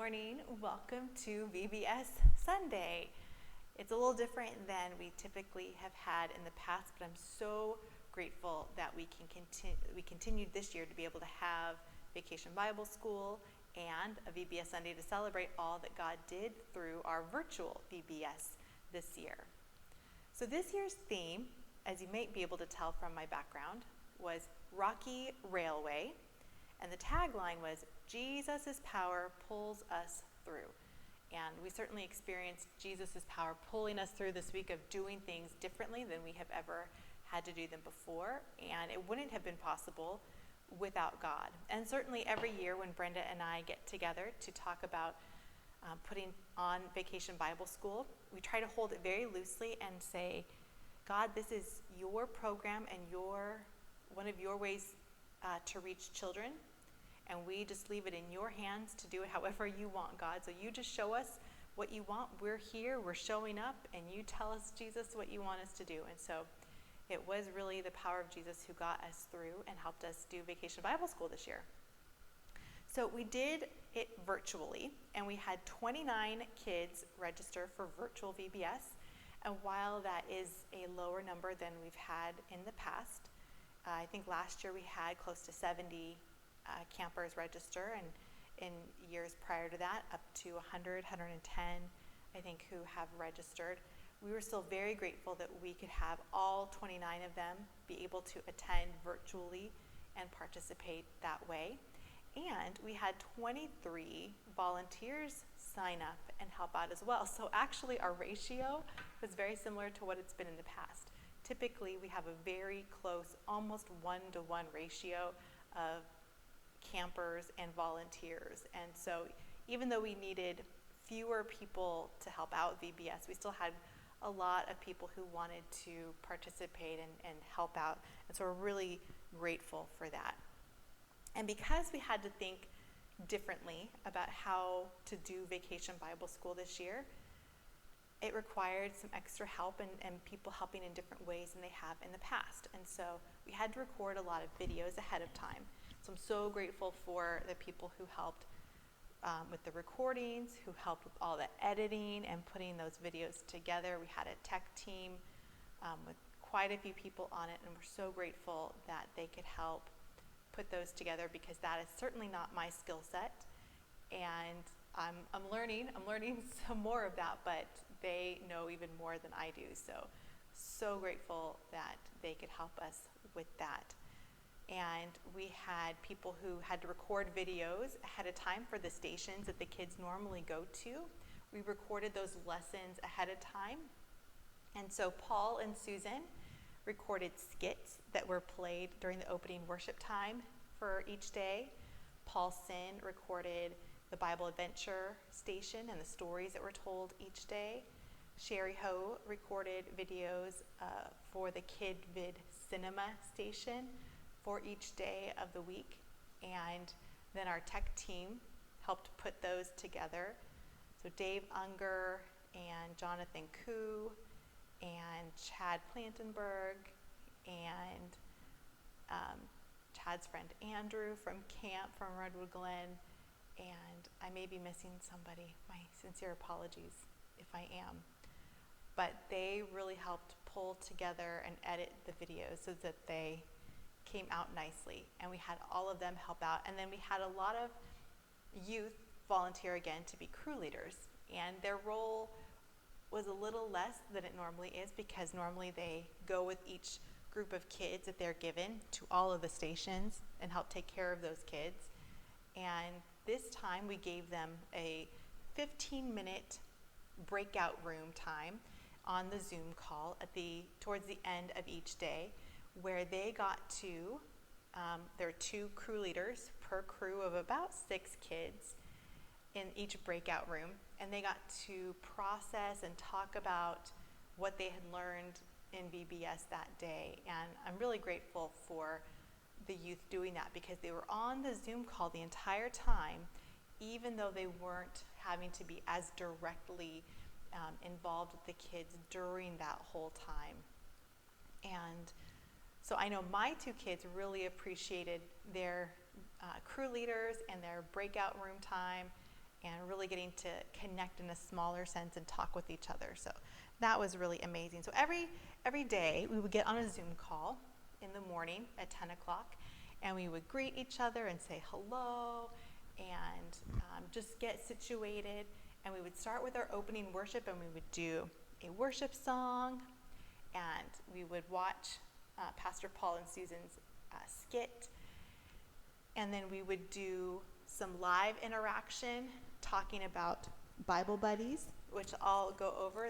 morning. Welcome to VBS Sunday. It's a little different than we typically have had in the past, but I'm so grateful that we continued this year to be able to have Vacation Bible School and a VBS Sunday to celebrate all that God did through our virtual VBS this year. So this year's theme, as you might be able to tell from my background, was Rocky Railway, and the tagline was, Jesus' power pulls us through. And we certainly experienced Jesus' power pulling us through this week of doing things differently than we have ever had to do them before, and it wouldn't have been possible without God. And certainly every year when Brenda and I get together to talk about putting on Vacation Bible School, we try to hold it very loosely and say, God, this is your program and one of your ways to reach children, and we just leave it in your hands to do it however you want, God. So you just show us what you want. We're here, we're showing up, and you tell us, Jesus, what you want us to do. And so it was really the power of Jesus who got us through and helped us do Vacation Bible School this year. So we did it virtually, and we had 29 kids register for virtual VBS. And while that is a lower number than we've had in the past, I think last year we had close to 70 campers register, and in years prior to that, up to 100, 110, I think, who have registered. We were still very grateful that we could have all 29 of them be able to attend virtually and participate that way. And we had 23 volunteers sign up and help out as well. So actually our ratio was very similar to what it's been in the past. Typically we have a very close, almost 1-to-1 ratio of campers and volunteers. And so even though we needed fewer people to help out VBS, we still had a lot of people who wanted to participate and help out. And so we're really grateful for that. And because we had to think differently about how to do Vacation Bible School this year, it required some extra help and people helping in different ways than they have in the past. And so we had to record a lot of videos ahead of time. So I'm so grateful for the people who helped with the recordings, who helped with all the editing and putting those videos together. We had a tech team with quite a few people on it, and we're so grateful that they could help put those together, because that is certainly not my skill set, and I'm learning some more of that, but they know even more than I do. So grateful that they could help us with that. And we had people who had to record videos ahead of time for the stations that the kids normally go to. We recorded those lessons ahead of time. And so Paul and Susan recorded skits that were played during the opening worship time for each day. Paul Sin recorded the Bible Adventure station and the stories that were told each day. Sherry Ho recorded videos for the Kid Vid Cinema station for each day of the week, and then our tech team helped put those together. So Dave Unger and Jonathan Koo and Chad Plantenberg and Chad's friend Andrew from camp from Redwood Glen, and I may be missing somebody. My sincere apologies if I am. But they really helped pull together and edit the videos so that they came out nicely, and we had all of them help out. And then we had a lot of youth volunteer again to be crew leaders, and their role was a little less than it normally is, because normally they go with each group of kids that they're given to all of the stations and help take care of those kids. And this time we gave them a 15-minute breakout room time on the Zoom call towards the end of each day, where they got to, there are 2 crew leaders per crew of about 6 kids in each breakout room, and they got to process and talk about what they had learned in VBS that day. And I'm really grateful for the youth doing that, because they were on the Zoom call the entire time, even though they weren't having to be as directly involved with the kids during that whole time. And so I know my 2 kids really appreciated their crew leaders and their breakout room time, and really getting to connect in a smaller sense and talk with each other. So that was really amazing. So every day we would get on a Zoom call in the morning at 10 o'clock, and we would greet each other and say hello and just get situated. And we would start with our opening worship, and we would do a worship song, and we would watch Pastor Paul and Susan's skit, and then we would do some live interaction talking about Bible buddies, which I'll go over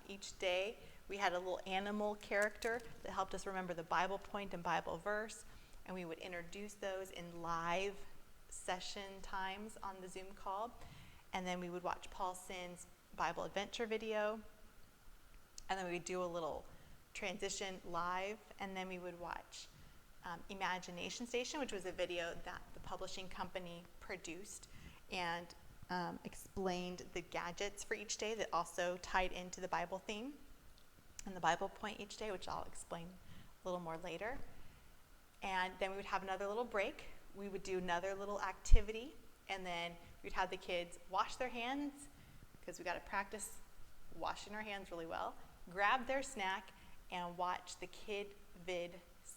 each day. We had a little animal character that helped us remember the Bible point and Bible verse, and we would introduce those in live session times on the Zoom call. And then we would watch Paul Sin's Bible adventure video, and then we would do a little transition live, and then we would watch Imagination Station, which was a video that the publishing company produced and explained the gadgets for each day that also tied into the Bible theme and the Bible point each day, which I'll explain a little more later. And then we would have another little break. We would do another little activity, and then we'd have the kids wash their hands, because we got to practice washing our hands really well, grab their snack, and watch the Kid Vid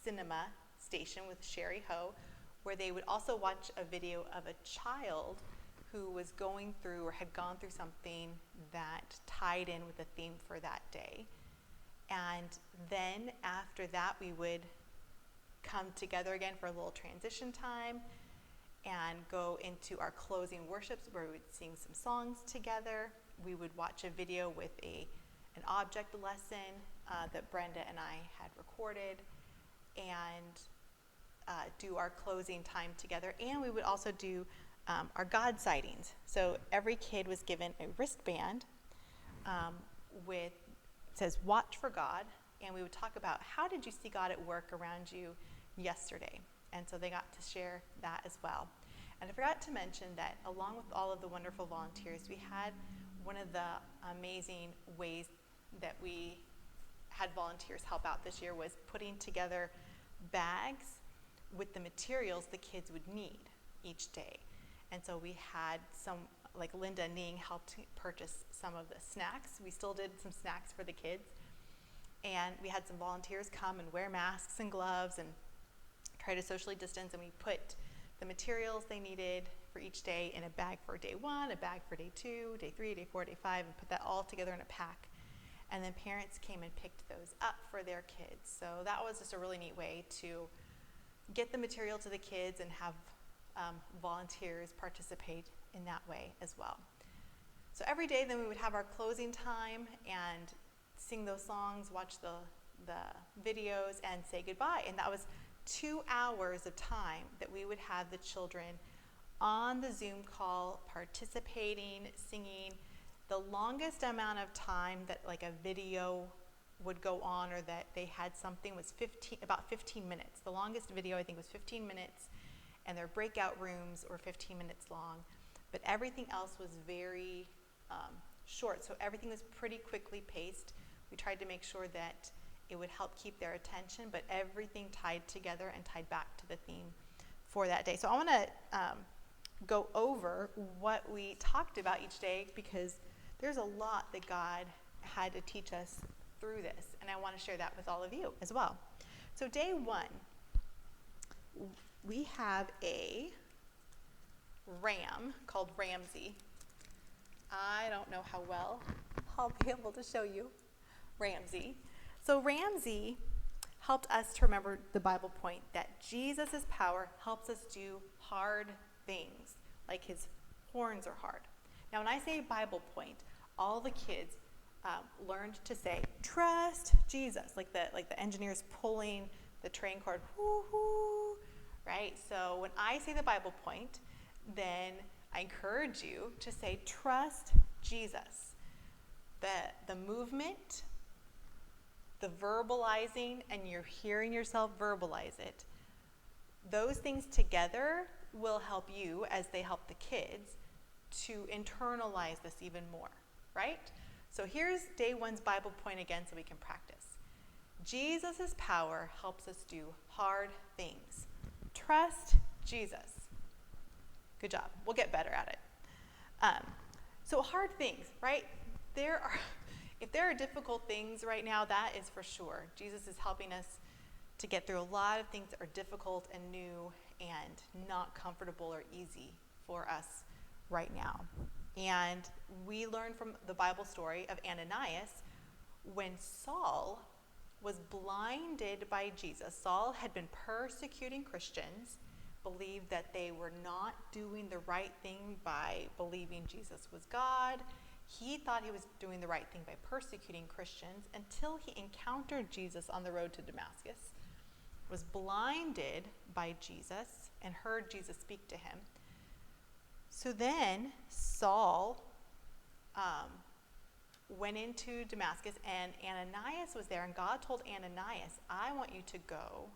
Cinema Station with Sherry Ho, where they would also watch a video of a child who was going through or had gone through something that tied in with the theme for that day. And then after that, we would come together again for a little transition time and go into our closing worships, where we would sing some songs together. We would watch a video with an object lesson that Brenda and I had recorded, and do our closing time together. And we would also do our God sightings. So every kid was given a wristband with, it says, "Watch for God," and we would talk about how did you see God at work around you yesterday. And so they got to share that as well. And I forgot to mention that along with all of the wonderful volunteers, we had one of the amazing ways that we had volunteers help out this year was putting together bags with the materials the kids would need each day. And so we had some, like Linda Ning helped purchase some of the snacks. We still did some snacks for the kids. And we had some volunteers come and wear masks and gloves and try to socially distance, and we put the materials they needed for each day in a bag for day 1, a bag for day 2, day 3, day 4, day 5, and put that all together in a pack. And then parents came and picked those up for their kids. So that was just a really neat way to get the material to the kids and have volunteers participate in that way as well. So every day then we would have our closing time and sing those songs, watch the videos, and say goodbye. And that was 2 hours of time that we would have the children on the Zoom call, participating, singing. The longest amount of time that like a video would go on or that they had something was about 15 minutes. The longest video I think was 15 minutes, and their breakout rooms were 15 minutes long. But everything else was very short, so everything was pretty quickly paced. We tried to make sure that it would help keep their attention, but everything tied together and tied back to the theme for that day. So I want to go over what we talked about each day, because there's a lot that God had to teach us through this, and I want to share that with all of you as well. So day 1, we have a ram called Ramsey. I don't know how well I'll be able to show you Ramsey. So Ramsey helped us to remember the Bible point that Jesus' power helps us do hard things, like his horns are hard. Now when I say Bible point, all the kids learned to say, "Trust Jesus," like the engineers pulling the train cord, whoo-hoo, right? So when I say the Bible point, then I encourage you to say, "Trust Jesus." The movement, the verbalizing, and you're hearing yourself verbalize it, those things together will help you, as they help the kids, to internalize this even more, right? So here's day 1's Bible point again so we can practice. Jesus' power helps us do hard things. Trust Jesus. Good job. We'll get better at it. So hard things, right? There are, if there are difficult things right now, that is for sure. Jesus is helping us to get through a lot of things that are difficult and new and not comfortable or easy for us right now. And we learn from the Bible story of Ananias when Saul was blinded by Jesus. Saul had been persecuting Christians, believed that they were not doing the right thing by believing Jesus was God. He thought he was doing the right thing by persecuting Christians until he encountered Jesus on the road to Damascus, was blinded by Jesus, and heard Jesus speak to him. So then Saul went into Damascus, and Ananias was there, and God told Ananias, I want you to go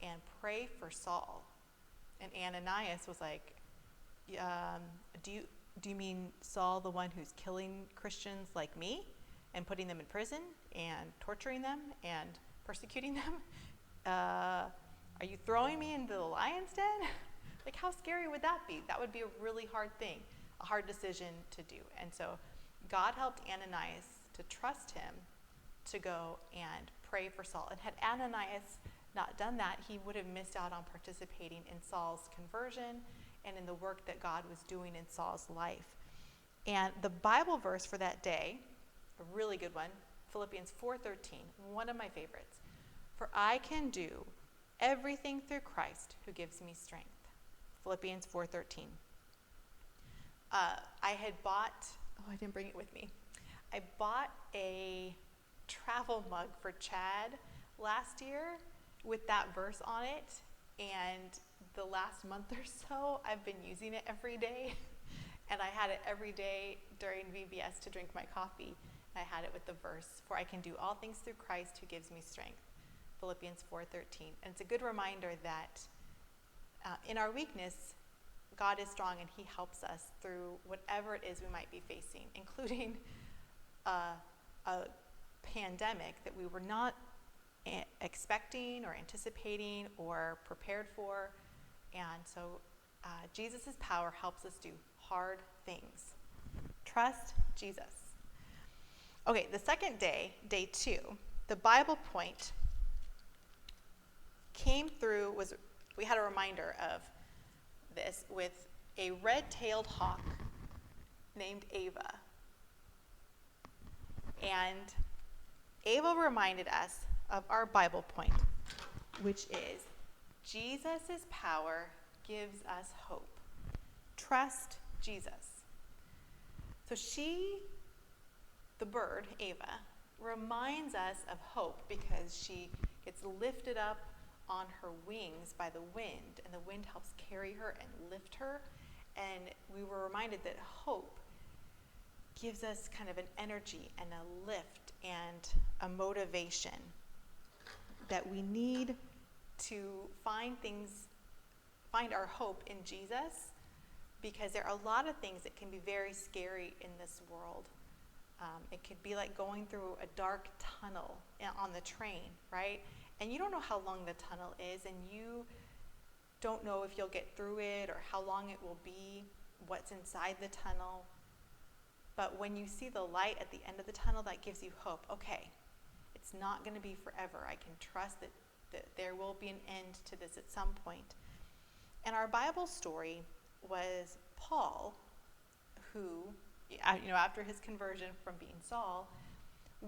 and pray for Saul. And Ananias was like, do you mean Saul, the one who's killing Christians like me and putting them in prison and torturing them and persecuting them? Are you throwing me into the lion's den? Like, how scary would that be? That would be a really hard thing, a hard decision to do. And so God helped Ananias to trust him to go and pray for Saul. And had Ananias not done that, he would have missed out on participating in Saul's conversion and in the work that God was doing in Saul's life. And the Bible verse for that day, a really good one, Philippians 4:13, one of my favorites. For I can do everything through Christ who gives me strength. Philippians 4:13. I had bought, I didn't bring it with me. I bought a travel mug for Chad last year with that verse on it, and the last month or so I've been using it every day. And I had it every day during VBS to drink my coffee. I had it with the verse, for I can do all things through Christ who gives me strength. Philippians 4:13. And it's a good reminder that in our weakness, God is strong and he helps us through whatever it is we might be facing, including a pandemic that we were not expecting or anticipating or prepared for. And so Jesus' power helps us do hard things. Trust Jesus. Okay, the second day, day 2, the Bible point came through, we had a reminder of this with a red-tailed hawk named Ava. And Ava reminded us of our Bible point, which is Jesus' power gives us hope. Trust Jesus. So she, the bird, Ava, reminds us of hope because she gets lifted up on her wings by the wind, and the wind helps carry her and lift her. And we were reminded that hope gives us kind of an energy and a lift and a motivation that we need to find our hope in Jesus, because there are a lot of things that can be very scary in this world. It could be like going through a dark tunnel on the train, right? And you don't know how long the tunnel is, and you don't know if you'll get through it or how long it will be, what's inside the tunnel. But when you see the light at the end of the tunnel, that gives you hope. Okay, it's not going to be forever. I can trust that there will be an end to this at some point. And our Bible story was Paul, who, after his conversion from being Saul,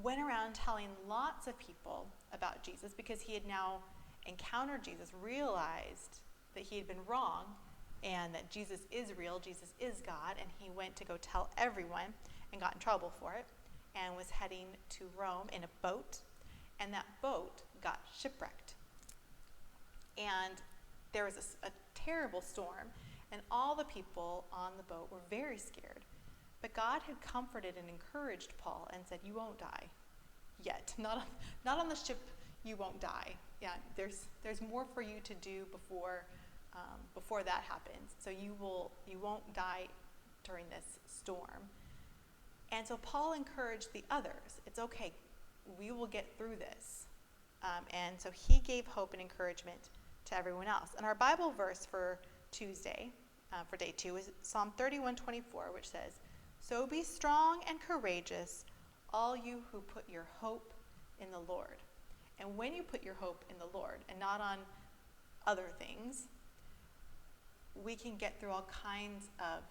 went around telling lots of people about Jesus because he had now encountered Jesus, realized that he had been wrong and that Jesus is real, Jesus is God, and he went to go tell everyone and got in trouble for it and was heading to Rome in a boat, and that boat got shipwrecked. And there was a terrible storm, and all the people on the boat were very scared. But God had comforted and encouraged Paul and said, you won't die yet. Not on the ship, you won't die. Yeah, there's more for you to do before that happens. So you won't die during this storm. And so Paul encouraged the others. It's okay. We will get through this. And so he gave hope and encouragement to everyone else. And our Bible verse for Tuesday for day 2 is Psalm 31:24, which says, "So be strong and courageous, all you who put your hope in the Lord." And when you put your hope in the Lord and not on other things, we can get through all kinds of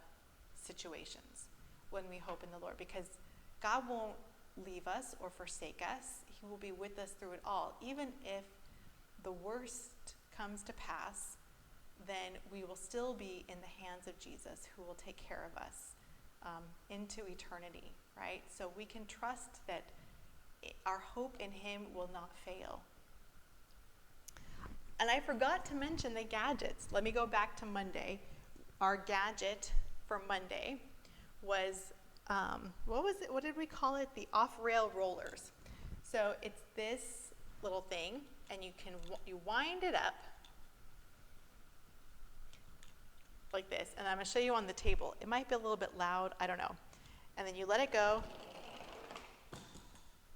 situations when we hope in the Lord, because God won't leave us or forsake us. He will be with us through it all. Even if the worst comes to pass, then we will still be in the hands of Jesus, who will take care of us into eternity, right? So we can trust that our hope in him will not fail. And I forgot to mention the gadgets. Let me go back to Monday. Our gadget for Monday was, what was it? What did we call it? The off-rail rollers. So it's this little thing, and you wind it up like this, and I'm going to show you on the table. It might be a little bit loud, I don't know. And then you let it go.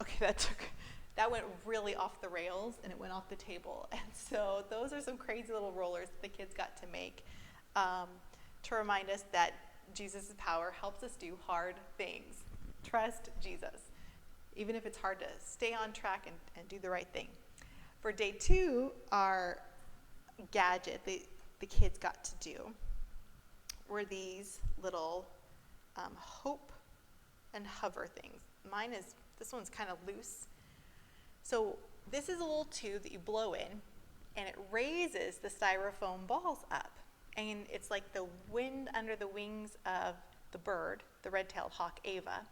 Okay, that went really off the rails, and it went off the table. And so those are some crazy little rollers that the kids got to make to remind us that Jesus' power helps us do hard things. Trust Jesus, even if it's hard to stay on track and do the right thing. For day 2, our gadget the kids got to do were these little hope and hover things. This one's kind of loose. So this is a little tube that you blow in, and it raises the styrofoam balls up. And it's like the wind under the wings of the bird, the red-tailed hawk Ava,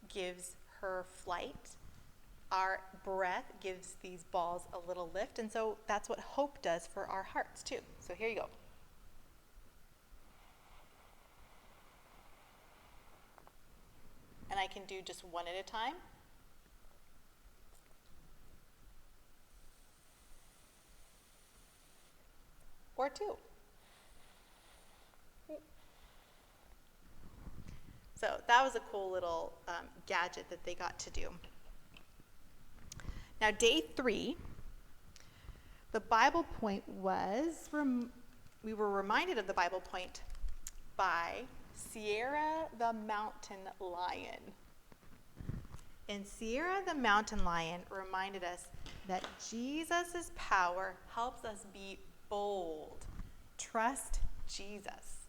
gives her flight. Our breath gives these balls a little lift, and so that's what hope does for our hearts too. So here you go. And I can do just one at a time. Or 2. So that was a cool little gadget that they got to do. Now, day 3, the Bible point was, we were reminded of the Bible point by Sierra the mountain lion. And Sierra the mountain lion reminded us that Jesus' power helps us be bold. Trust Jesus.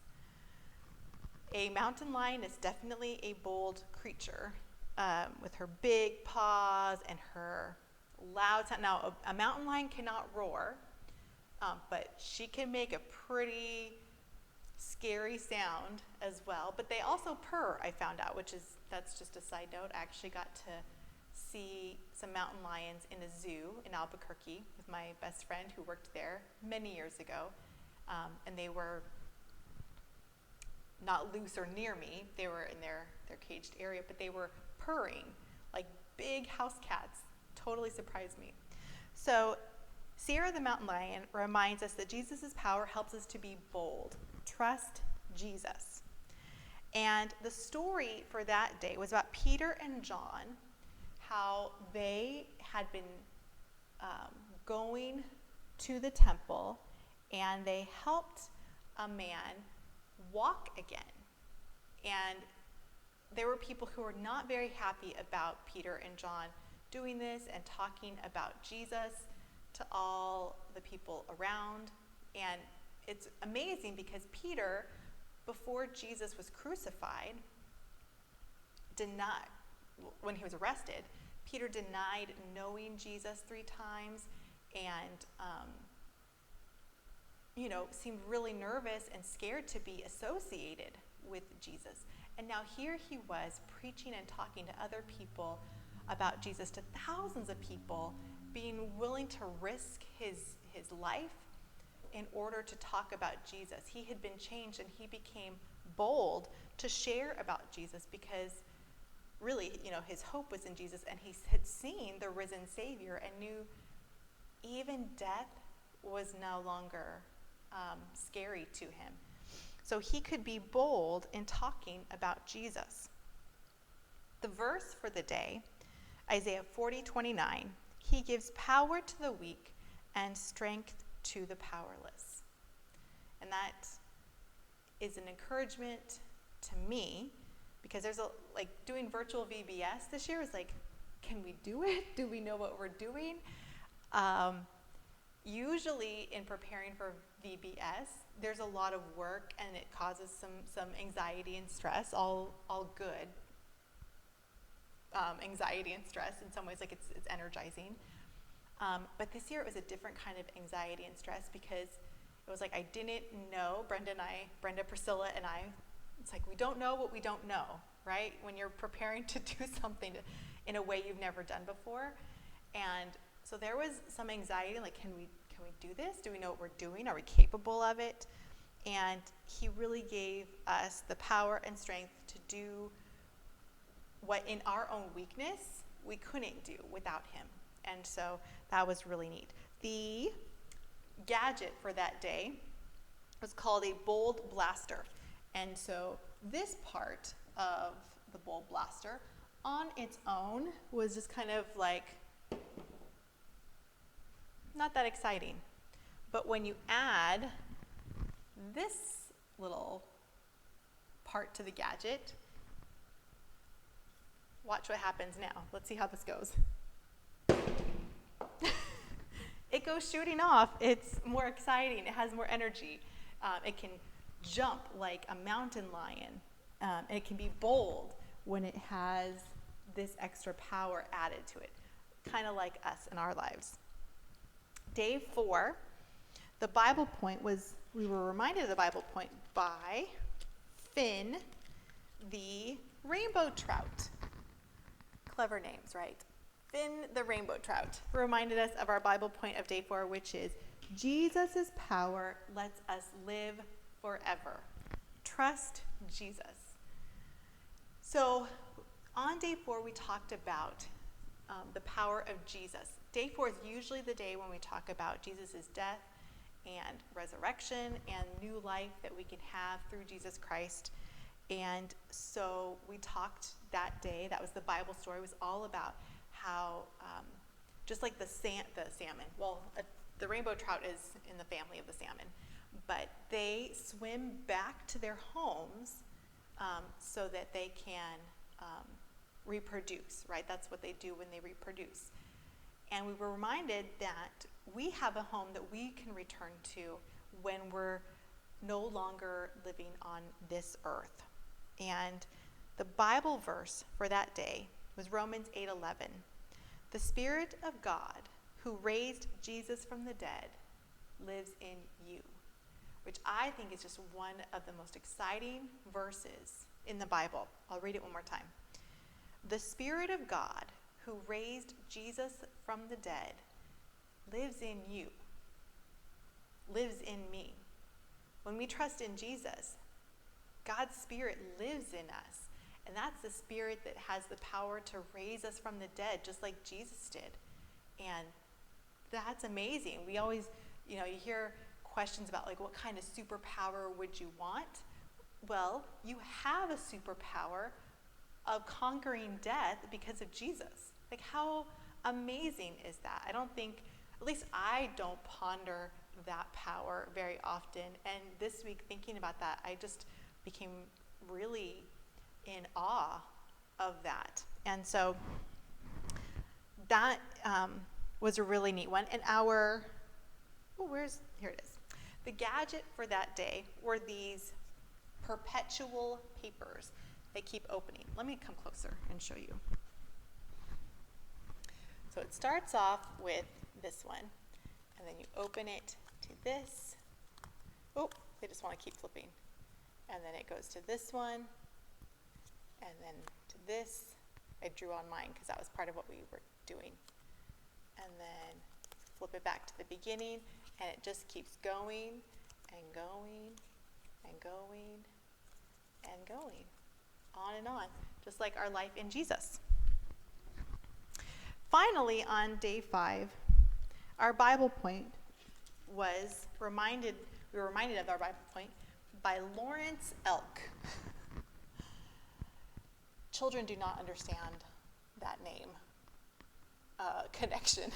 A mountain lion is definitely a bold creature with her big paws and her loud sound. Now, a mountain lion cannot roar, but she can make a pretty scary sound as well. But they also purr, I found out, that's just a side note. I actually got to see some mountain lions in a zoo in Albuquerque with my best friend who worked there many years ago. And they were not loose or near me. They were in their caged area, but they were purring like big house cats. Totally surprised me. So Sierra the mountain lion reminds us that Jesus' power helps us to be bold. Trust Jesus. And the story for that day was about Peter and John, how they had been going to the temple, and they helped a man walk again. And there were people who were not very happy about Peter and John doing this and talking about Jesus to all the people around. And it's amazing because Peter, before Jesus was crucified, when he was arrested, Peter denied knowing Jesus 3 times and seemed really nervous and scared to be associated with Jesus. And now here he was preaching and talking to other people about Jesus, to thousands of people, being willing to risk his life in order to talk about Jesus. He had been changed, and he became bold to share about Jesus because really, his hope was in Jesus, and he had seen the risen Savior and knew even death was no longer scary to him. So he could be bold in talking about Jesus. The verse for the day, Isaiah 40:29, he gives power to the weak and strength to the powerless. And that is an encouragement to me, because there's like doing virtual VBS this year is like, can we do it? Do we know what we're doing? Usually in preparing for VBS, there's a lot of work and it causes some anxiety and stress, all good. Anxiety and stress in some ways, like it's energizing. But this year it was a different kind of anxiety and stress, because it was like I didn't know, Brenda, Priscilla, and I, it's like we don't know what we don't know, right? When you're preparing to do something in a way you've never done before. And so there was some anxiety, like can we do this? Do we know what we're doing? Are we capable of it? And he really gave us the power and strength to do what in our own weakness we couldn't do without him. And so that was really neat. The gadget for that day was called a bold blaster. And so this part of the bold blaster on its own was just kind of like not that exciting. But when you add this little part to the gadget, watch what happens now. Let's see how this goes. It goes shooting off. It's more exciting. It has more energy. It can jump like a mountain lion. And it can be bold when it has this extra power added to it, kind of like us in our lives. Day 4, the Bible point was, we were reminded of the Bible point by Finn, the rainbow trout. Clever names, right? Finn, the rainbow trout, reminded us of our Bible point of day 4, which is Jesus' power lets us live forever. Trust Jesus. So on day 4, we talked about the power of Jesus. Day 4 is usually the day when we talk about Jesus' death and resurrection and new life that we can have through Jesus Christ. And so we talked that day, that was the Bible story, was all about how, just like the salmon, well, the rainbow trout is in the family of the salmon, but they swim back to their homes so that they can reproduce, right? That's what they do when they reproduce. And we were reminded that we have a home that we can return to when we're no longer living on this earth. And the Bible verse for that day was Romans 8:11. The Spirit of God who raised Jesus from the dead lives in you, which I think is just one of the most exciting verses in the Bible. I'll read it one more time. The Spirit of God who raised Jesus from the dead lives in you, lives in me. When we trust in Jesus, God's Spirit lives in us. And that's the Spirit that has the power to raise us from the dead, just like Jesus did. And that's amazing. We always, you hear questions about like, what kind of superpower would you want? Well, you have a superpower of conquering death because of Jesus. Like, how amazing is that? I don't think, at least I don't ponder that power very often. And this week, thinking about that, I just became really in awe of that. And so that was a really neat one. And here it is. The gadget for that day were these perpetual papers. They keep opening. Let me come closer and show you. So it starts off with this one, and then you open it to this. Oh, they just want to keep flipping. And then it goes to this one, and then to this. I drew on mine because that was part of what we were doing. And then flip it back to the beginning, and it just keeps going and going and going and going, on and on, just like our life in Jesus. Finally, on day 5, our Bible point was we were reminded of our Bible point by Lawrence Elk. Children do not understand that name connection.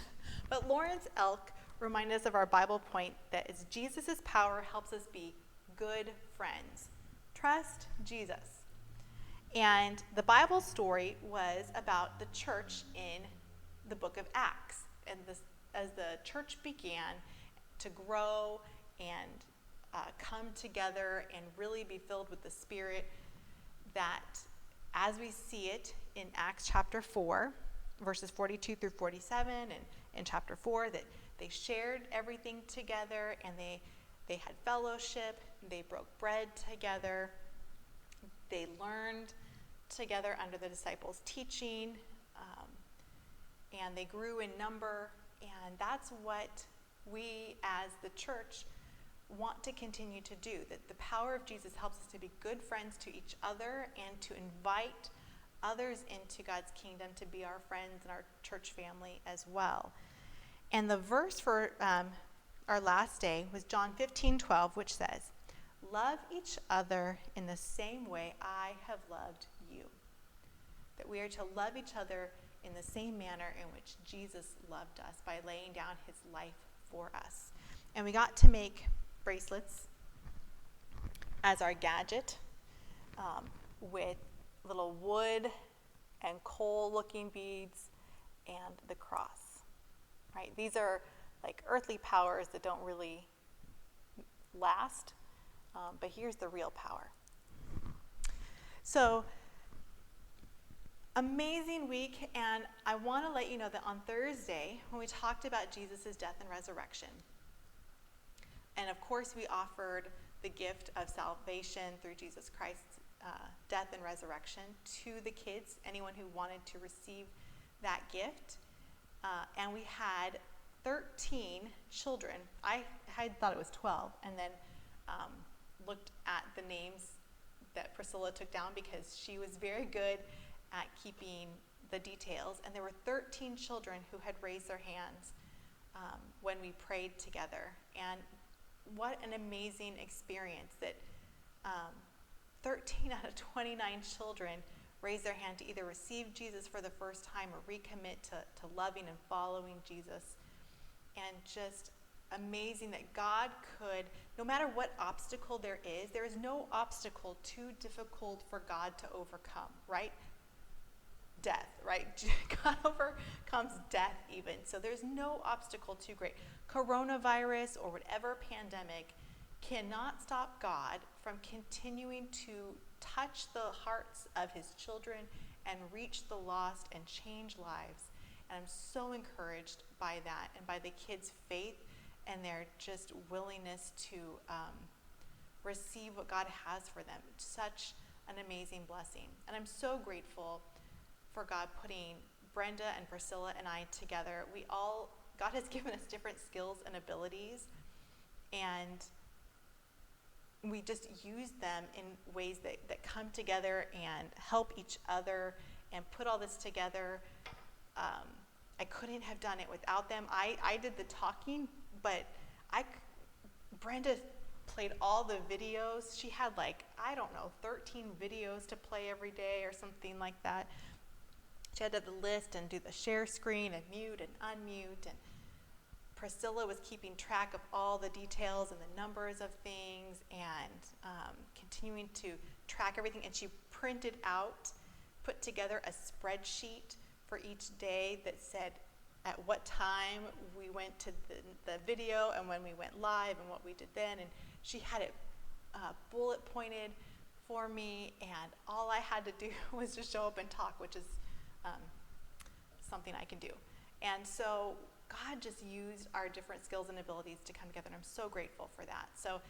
But Lawrence Elk reminded us of our Bible point that is Jesus' power helps us be good friends. Trust Jesus. And the Bible story was about the church in the book of Acts. And as the church began to grow and come together and really be filled with the Spirit, that as we see it in Acts chapter 4, verses 42 through 47, and in chapter 4, that they shared everything together, and they had fellowship, they broke bread together, they learned together under the disciples' teaching, and they grew in number. And that's what we as the church want to continue to do, that the power of Jesus helps us to be good friends to each other and to invite others into God's kingdom to be our friends and our church family as well. And the verse for our last day was John 15:12, which says, "Love each other in the same way I have loved you." That we are to love each other in the same manner in which Jesus loved us, by laying down his life for us. And we got to make bracelets as our gadget, with little wood and coal looking beads and the cross, right? These are like earthly powers that don't really last, but here's the real power. So, amazing week, and I want to let you know that on Thursday, when we talked about Jesus' death and resurrection, and of course we offered the gift of salvation through Jesus Christ's death and resurrection to the kids, anyone who wanted to receive that gift, and we had 13 children. I had thought it was 12, and then looked at the names that Priscilla took down because she was very good at keeping the details. And there were 13 children who had raised their hands when we prayed together. And what an amazing experience that 13 out of 29 children raised their hand to either receive Jesus for the first time or recommit to loving and following Jesus. And just amazing that God could, no matter what obstacle there is no obstacle too difficult for God to overcome, right? Death, right? God overcomes death even. So there's no obstacle too great. Coronavirus or whatever pandemic cannot stop God from continuing to touch the hearts of his children and reach the lost and change lives. And I'm so encouraged by that and by the kids' faith and their just willingness to receive what God has for them. It's such an amazing blessing. And I'm so grateful for God putting Brenda and Priscilla and I together. God has given us different skills and abilities, and we just use them in ways that come together and help each other and put all this together. I couldn't have done it without them. I did the talking, but Brenda played all the videos. She had 13 videos to play every day or something like that. She had to the list and do the share screen and mute and unmute. And Priscilla was keeping track of all the details and the numbers of things and continuing to track everything. And she put together a spreadsheet for each day that said at what time we went to the video and when we went live and what we did then. And she had it bullet pointed for me, and all I had to do was just show up and talk, which is something I can do. And so God just used our different skills and abilities to come together, and I'm so grateful for that. So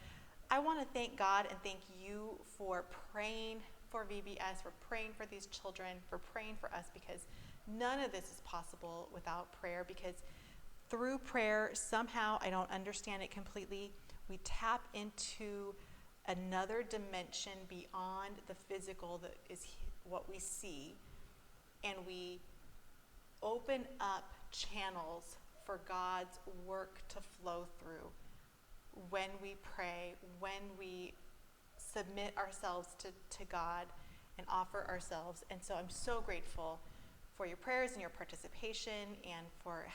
I want to thank God and thank you for praying for VBS, for praying for these children, for praying for us, because none of this is possible without prayer, because through prayer, somehow, I don't understand it completely, we tap into another dimension beyond the physical that is what we see, and we open up channels for God's work to flow through when we pray, when we submit ourselves to God and offer ourselves. And so I'm so grateful for your prayers and your participation and for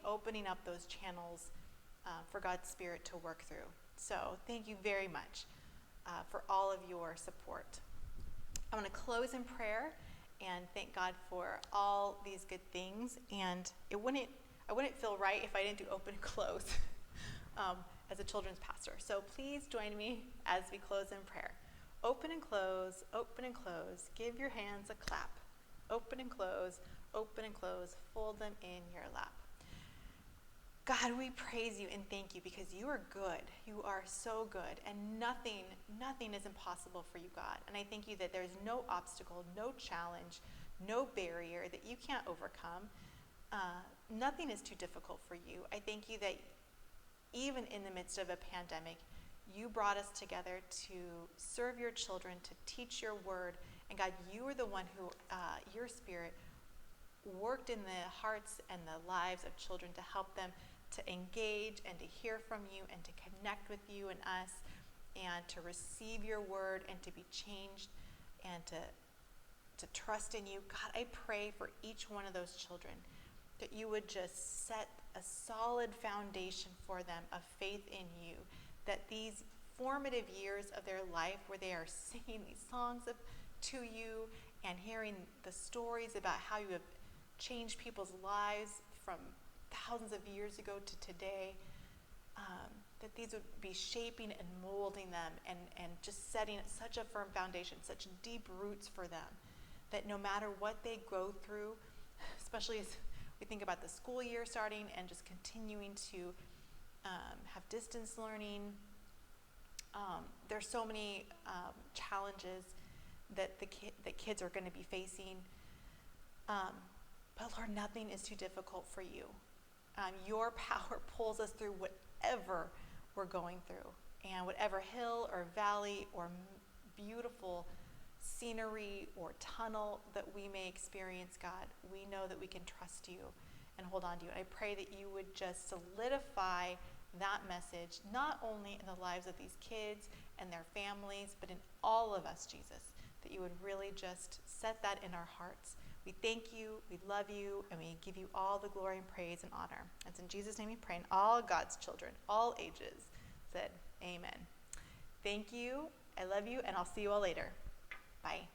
opening up those channels for God's Spirit to work through. So thank you very much. for all of your support. I want to close in prayer and thank God for all these good things. And I wouldn't feel right if I didn't do open and close as a children's pastor. So please join me as we close in prayer. Open and close, open and close. Give your hands a clap. Open and close, fold them in your lap. God, we praise you and thank you because you are good. You are so good, and nothing is impossible for you, God. And I thank you that there's no obstacle, no challenge, no barrier that you can't overcome. Nothing is too difficult for you. I thank you that even in the midst of a pandemic, you brought us together to serve your children, to teach your word. And God, you are the one who, your spirit, worked in the hearts and the lives of children to help them to engage and to hear from you and to connect with you and us and to receive your word and to be changed and to trust in you. God, I pray for each one of those children that you would just set a solid foundation for them of faith in you, that these formative years of their life where they are singing these songs to you and hearing the stories about how you have changed people's lives from thousands of years ago to today, that these would be shaping and molding them and just setting such a firm foundation, such deep roots for them, that no matter what they go through, especially as we think about the school year starting and just continuing to have distance learning, there's so many challenges that kids are going to be facing. But Lord, nothing is too difficult for you. Your power pulls us through whatever we're going through, and whatever hill or valley or beautiful scenery or tunnel that we may experience, God, we know that we can trust you and hold on to you. And I pray that you would just solidify that message, not only in the lives of these kids and their families, but in all of us, Jesus, that you would really just set that in our hearts. We thank you, we love you, and we give you all the glory and praise and honor. It's in Jesus' name we pray, and all God's children, all ages, said amen. Thank you, I love you, and I'll see you all later. Bye.